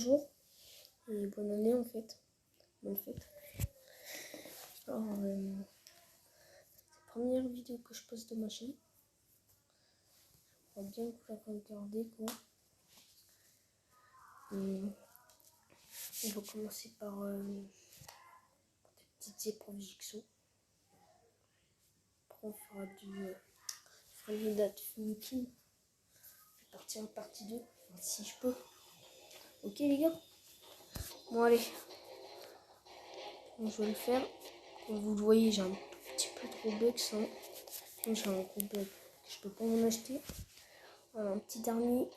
bonjour et bonne année en fait. Bonne fête. Alors, c'est la première vidéo que je poste de ma chaîne. J'aimerais bien que vous la regardez quoi. On va commencer par des petites épreuves jigsaw. Après on fera une date finitive. Je vais partir en partie 2, si je peux. Ok les gars? Bon allez. Donc, je vais le faire. Comme vous le voyez, j'ai un petit peu de Robux. Hein. J'ai un gros bug. Je peux pas m'en acheter. Voilà, un petit dernier.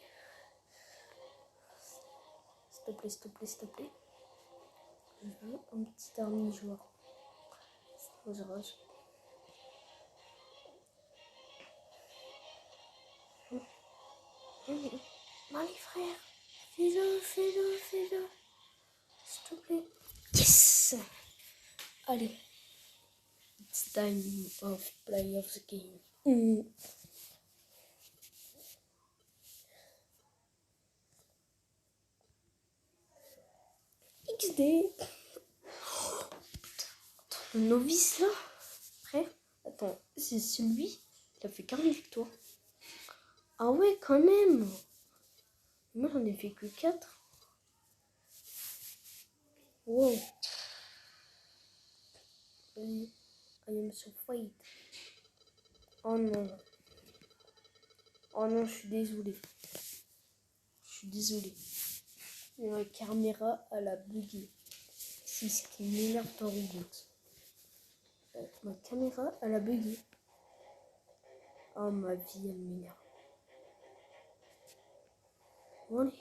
S'il te plaît, s'il te plaît, s'il te plaît. Je veux un petit dernier joueur. Je rage. Allez frère, fais-le, fais-le, fais-le. S'il te plaît. Yes. Allez. It's time of play of the game. XD. Oh, putain. Le novice là. Frère. Attends, c'est celui. Il a fait 40 victoires. Ah ouais, quand même. Moi, j'en ai fait que 4. Wow. I am so fight. Oh non. Oh non, je suis désolé. Je suis désolé. Ma caméra, elle a bugué. C'est ce qui m'énerve dans Roblox. Ma caméra, elle a bugué. Oh, ma vie, elle m'énerve. Bon, allez.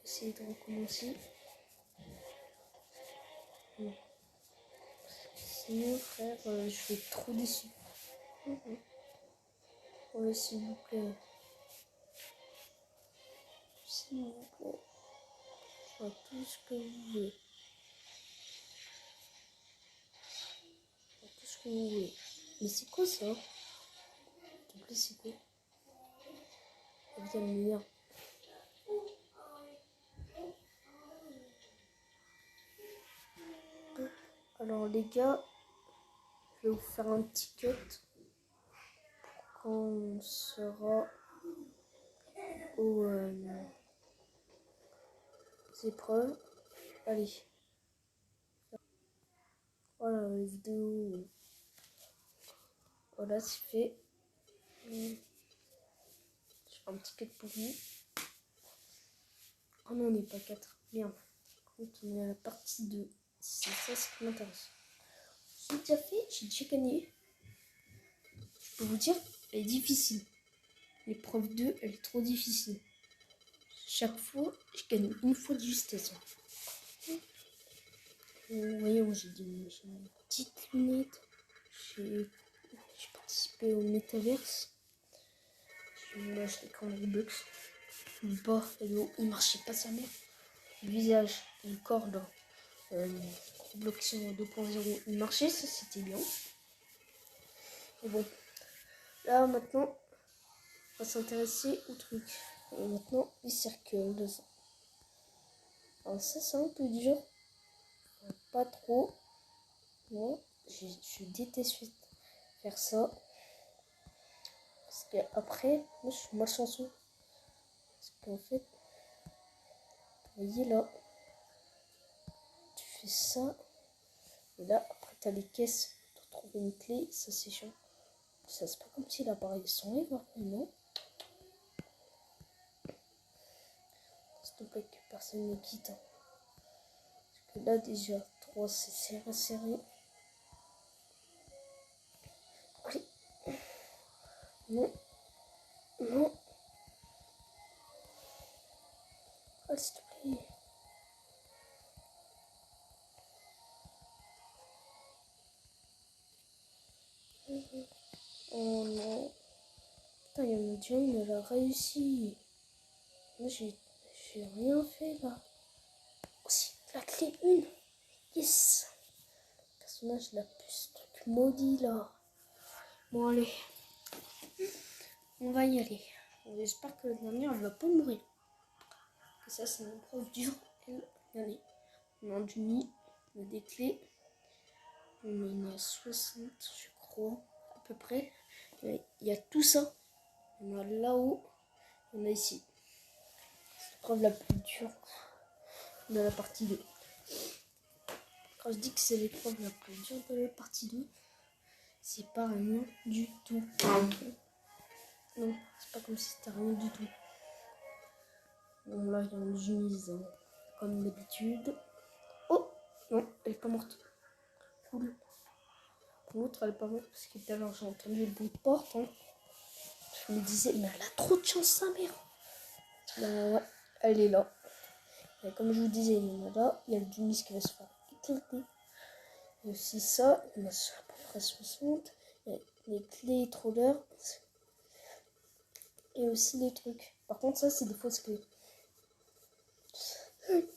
Essayer de recommencer. Sinon, frère, je vais être trop déçu. Ouais, s'il vous plaît. S'il vous plaît. Je vois tout ce que vous voulez. Je vois tout ce que vous voulez. Mais c'est quoi ça? S'il te plaît, c'est quoi? La vie, elle m'énerve. Alors les gars, je vais vous faire un petit cut quand on sera aux épreuves. Allez. Voilà la vidéo. Voilà, c'est fait. Je fais un petit cut pour vous. Oh non, on n'est pas 4. Merde. On est à la partie 2. C'est ça ce qui m'intéresse. J'ai déjà fait, j'ai déjà gagné. Je peux vous dire, elle est difficile. L'épreuve 2, elle est trop difficile. Chaque fois, je gagne une fois de justesse. Vous voyez, moi j'ai une petite lunette. J'ai participé au métaverse. J'ai voulu acheter quand Robux. Le bas et le haut, il marchait pas sa mère. Le visage et le corps dans Roblox 2.0, il marchait, ça c'était bien. Et bon, là maintenant, on va s'intéresser au truc. Et maintenant, les cercles de ça. Alors ça c'est un peu dur. Pas trop. Moi, je déteste faire ça. Parce qu'après, moi je suis malchanceux. Parce qu'en fait, vous voyez là, tu fais ça. Et là, après t'as les caisses pour trouver une clé. Ça c'est chiant. Ça c'est pas comme si l'appareil s'enlève après, non? S'il te plaît que personne ne quitte. Hein. Parce que là déjà, 3 c'est serré, serré. Allez. Non. Non. Ah, s'il te plaît. Oh non. Putain, il y en a déjà une, elle a réussi. Moi, j'ai rien fait là. Aussi, la clé 1. Yes. Personnage la puce, truc maudit là. Bon, allez. On va y aller. J'espère que la dernière, elle va pas mourir. Et ça, c'est une épreuve dure. Regardez, on a du nid, on a des clés. On en a 60, je crois, à peu près. Il y a tout ça. On a là-haut, on a ici. C'est l'épreuve la plus dure de la partie 2. Quand je dis que c'est l'épreuve la plus dure de la partie 2, c'est pas rien du tout. Non, c'est pas comme si c'était rien du tout. Bon, là, il y a une mise, comme d'habitude. Oh non, elle est pas morte. Cool. L'autre, elle est pas morte parce que tout à l'heure, j'ai entendu le bruit de porte. Hein. Je me disais, mais elle a trop de chance, sa mère. Ben ouais, elle est là. Et comme je vous disais, il y en a là. Il y a le Junis qui va se faire éclater. Il y a aussi ça. Il y en a à peu près 60. Il y a les clés trollers. Et aussi les trucs. Par contre, ça, c'est des fausses clés.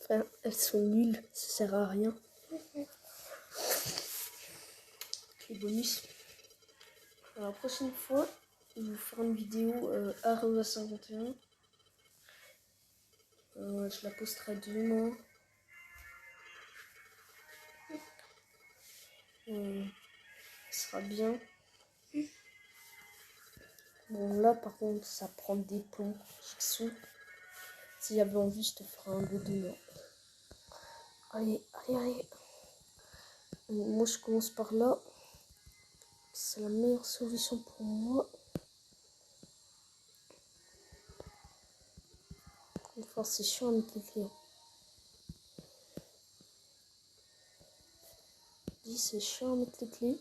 Enfin, elles sont nulles. Ça sert à rien. Les bonus. Alors, la prochaine fois, je vais vous faire une vidéo Areva 51. Je la posterai demain. Ça sera bien. Bon, là, par contre, ça prend des plombs. Jigsaw. Si j'avais envie, je te ferai un lot demain. Allez, allez, allez. Moi, je commence par là. C'est la meilleure solution pour moi. Enfin, c'est chiant à mettre les clés. C'est chiant à mettre les clés.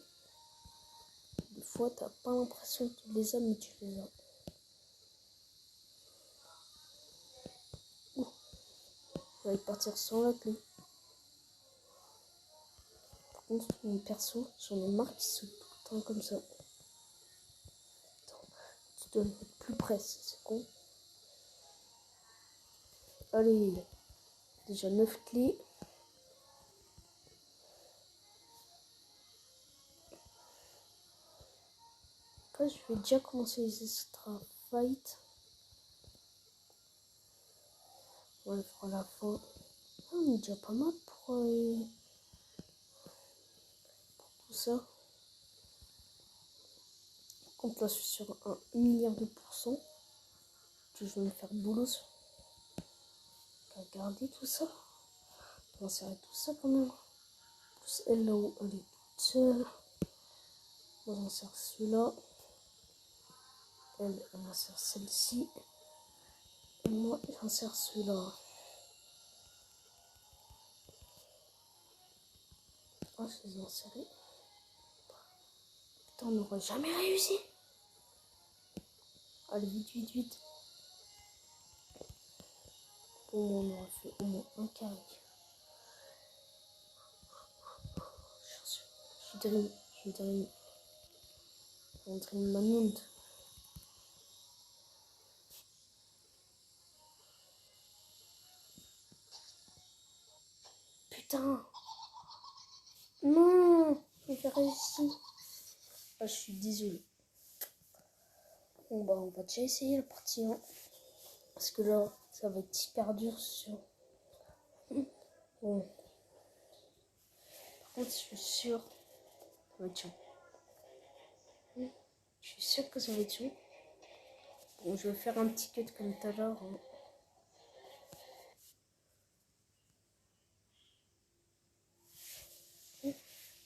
Des fois, t'as pas l'impression que tu les as, mais tu les as. Ouh. Je vais partir sans la clé. Par contre, mon perso, j'en ai marre qu'il saute tout le temps comme ça. Attends, tu dois le mettre plus près, c'est con. Allez, déjà 9 clés. Après, je vais déjà commencer les extra fight. On le fera à la fin. Ah, on est déjà pas mal pour tout ça. Quand là, je suis sur un milliard de pourcents. Je vais me faire boulot. Regarder tout ça. On va serrer tout ça quand même. Plus elle là-haut, elle est toute seule. Moi j'insère celui-là. Elle insère celle-ci. Et moi j'insère celui-là. Oh, je les ai insérés. Putain, on n'aurait jamais réussi. Allez, vite, vite, vite. Au moins, on aura fait au moins un carré. Je dirais une manonde. Putain. Non, j'ai réussi. Ah, je suis désolée. Bon, bah, on va déjà essayer la partie 1. Parce que là, ça va être hyper dur sur... Bon. Par contre, je suis sûr que ça va être chaud. Je suis sûr que ça va être chaud. Bon, je vais faire un petit cut comme tout à l'heure. Hein.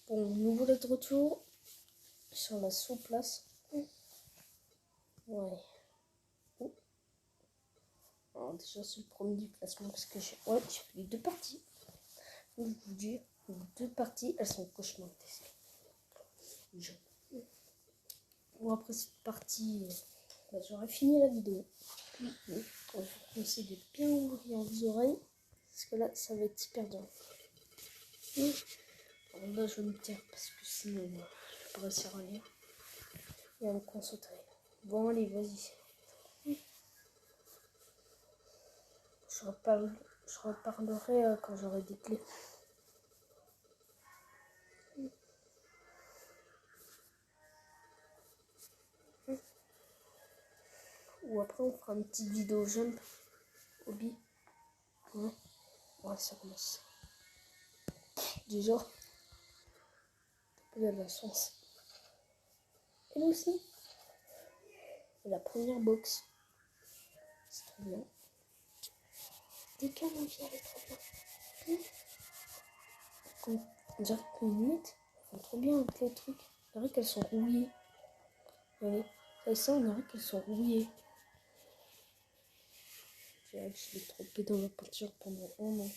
Bon, nous voilà de retour sur la sous-place. Ouais. Oh. Alors déjà, c'est le premier du classement parce que j'ai fait les 2 parties. Donc, je vous dis, les 2 parties, elles sont cauchemardesques. Bon, après cette partie, bah, j'aurais fini la vidéo. Je vous conseille de bien ouvrir vos oreilles parce que là, ça va être hyper dur. Alors là, je vais me taire parce que sinon, je ne vais pas réussir à lire et à me concentrer. Bon, allez, vas-y. Je reparlerai quand j'aurai des clés. Ou après, on fera une petite vidéo jump hobby. Hein. Ouais, ça commence. Déjà, il y a de la chance. Elle aussi. Et la première box. C'est trop bien. Des cas, mon vie, elle est trop bien. On dirait qu'on met. Elles font trop bien avec les trucs. On dirait qu'elles sont rouillées. Allez, ça, on dirait qu'elles sont rouillées. Je l'ai trompé dans la peinture pendant un an.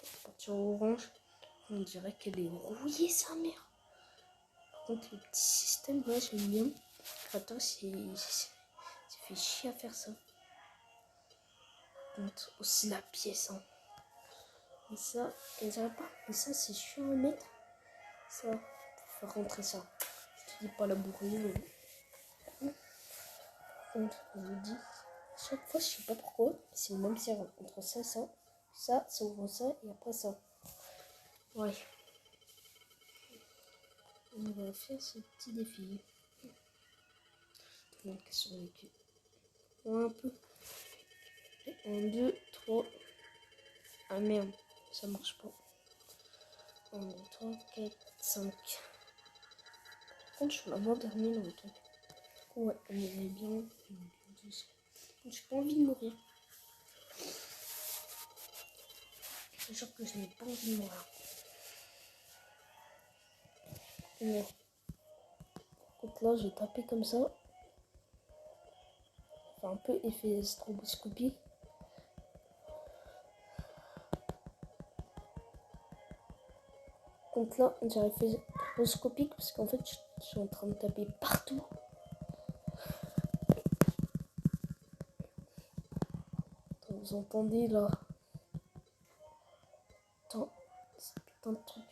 La peinture orange, on dirait qu'elle est rouillée, sa mère. Par contre, le petit système, là, j'aime bien. Attends, c'est fait chier à faire ça. Par contre, aussi la pièce, hein. Mais ça, on dirait pas. Mais ça, c'est chiant à mettre. Ça, faut faire rentrer ça. Je te dis pas la bourrure. Par contre, je vous dis, à chaque fois, je sais pas pourquoi, c'est le même serrure. Entre ça, ça ouvre ça, et après ça. Ouais. On va faire ce petit défi. Donc, sur les queues. Un peu. 1, 2, 3. Ah merde, ça marche pas. 1, 2, 3, 4, 5. Par contre, je suis vraiment dernier dans le truc. Ouais, on est bien. J'ai pas envie de mourir. Je jure que je n'ai pas envie de mourir. Mais, écoute, là, j'ai tapé comme ça. Enfin, un peu effet stroboscopie. Donc là, on dirait effet stroboscopique parce qu'en fait, je suis en train de taper partout. Donc, vous entendez là. Attends, c'est putain de truc.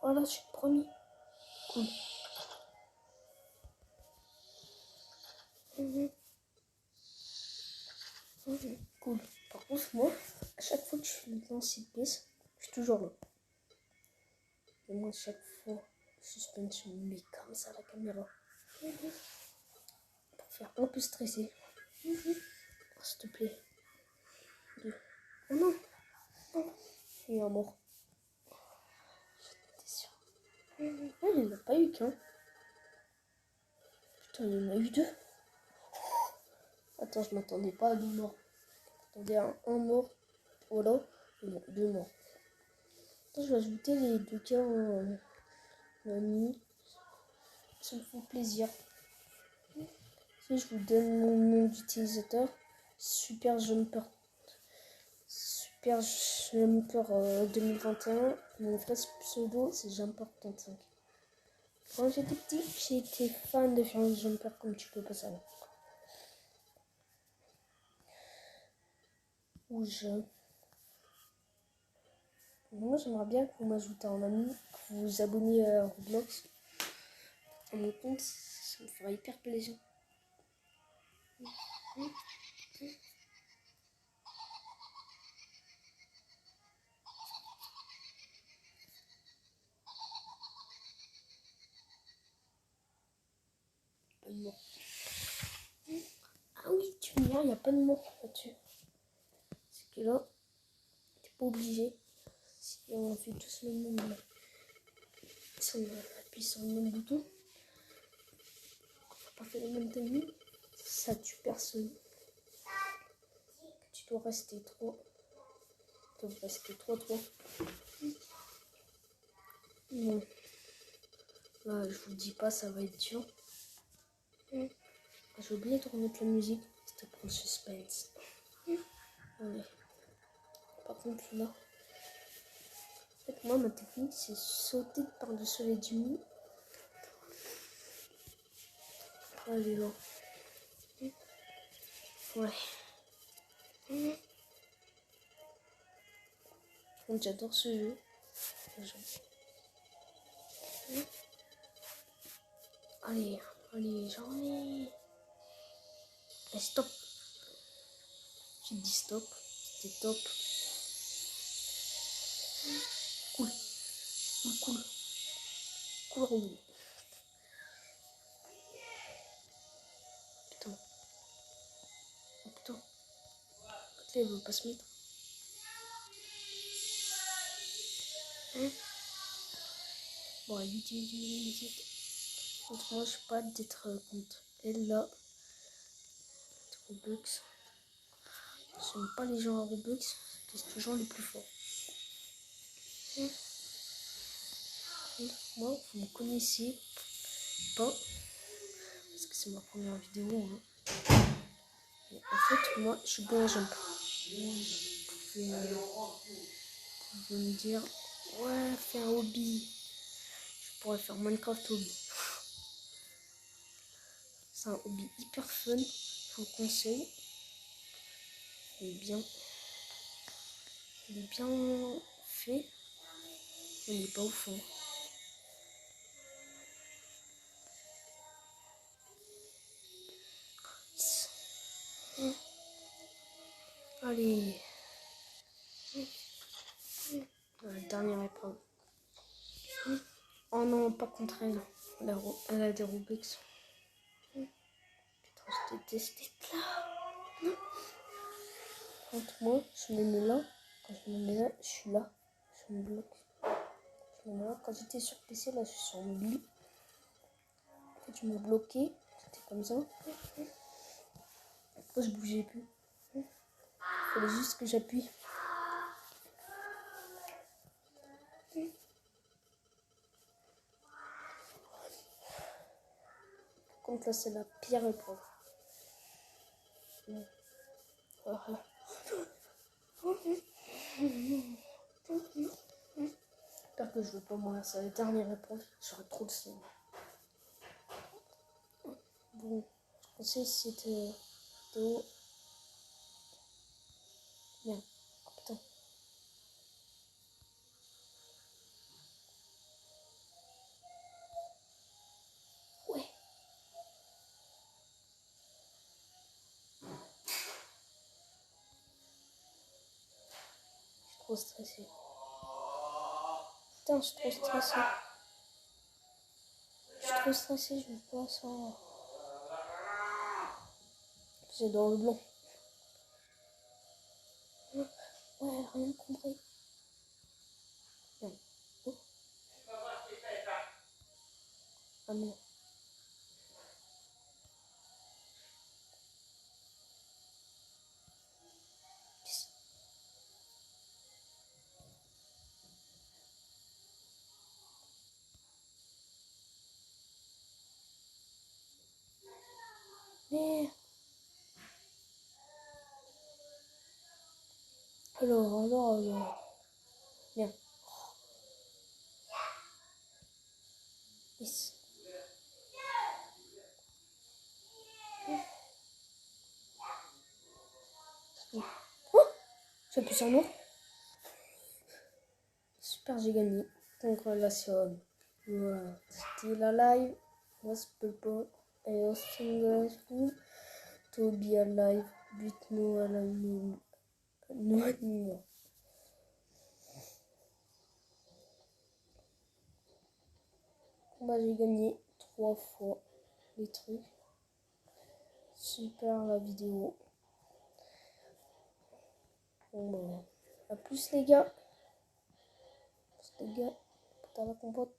Voilà, je suis le premier. Cool. Cool. Par contre, moi, à chaque fois que je suis dans cette pièce, je suis toujours là. Et moi, à chaque fois, suspense, je me mets comme ça la caméra. Pour faire un peu stresser. Oh, s'il te plaît. Oh non. Non. Il est mort. J'étais sûre. Ah, il n'y en a pas eu qu'un. Putain, il y en a eu deux. Attends, je m'attendais pas à deux morts. Je m'attendais à un mort. Voilà. Et non, deux morts. Attends, je vais ajouter les deux cas en nuit. Ça me fait plaisir. Si je vous donne mon nom d'utilisateur, Super Jumper 2021. Mon vrai pseudo, c'est Jumper35. Quand j'étais petit, j'étais fan de faire un jumper comme tu peux pas savoir. Rouge. Moi, j'aimerais bien que vous m'ajoutez en ami, que vous vous abonnez à Roblox. À mon compte, ça me ferait hyper plaisir. Pas de mort. Ah oui, tu me diras, il n'y a pas de mort là-dessus. C'est que là, t'es pas obligé. Si on fait tous le même. Si on appuie sur le même bouton, on n'a pas fait le même timing, ça tue personne. Tu dois rester 3. Tu dois rester 3. Non. Là, je vous dis pas, ça va être dur. J'ai oublié de remettre la musique. C'était pour le suspense. Allez. Par contre, là. En fait, moi, ma technique, c'est sauter par-dessus les dunes. Allez, là. Ouais. Donc, j'adore ce jeu. Allez, j'en ai. Allez, stop. J'ai dit stop. C'était top. Cool. Putain. Elle veut pas se mettre. Bon, vite. Donc, moi, je sais pas d'être contre elle là. Robux. J'aime pas les gens à Robux. C'est les gens les plus forts. Moi, vous me connaissez pas. Parce que c'est ma première vidéo. Hein. Et en fait, moi, je suis bon en jump. Vous pouvez me dire, ouais, fais un hobby. Je pourrais faire Minecraft hobby. C'est un hobby hyper fun. Je vous le conseille. Il est bien fait. Mais il n'est pas au fond. Allez. La dernière épreuve. Oh non, pas contre elle. Elle a des Robux. Putain, je déteste être là. Contre moi, je me mets là. Quand je me mets là, je suis là. Je me bloque. Je me mets là. Quand j'étais sur PC, là, je suis sur mobile. En fait, je me bloquais. C'était comme ça. Après, je bougeais plus. Il fallait juste que j'appuie. Contre là, c'est la pire épreuve. J'espère que je veux pas mourir. C'est la dernière épreuve. J'aurais trop de seum. Bon, je conseille cette vidéo. Merde. Oh, putain. Ouais. Je suis trop stressée. Putain, je suis trop stressée. Je suis trop stressée, je veux pas ça. C'est dans le blanc. Ouais, rien compris. Non. Oh. Ah non. Merde. Alors. Merde. Yes. Oh, j'appuie sur moi. Super, j'ai gagné. Congratulations. Voilà. C'était la live. Was people et Austin to be alive. But no alive. No anymore. Bah, j'ai gagné 3 fois les trucs. Super la vidéo. Bon, bah, à plus les gars. T'as la compote.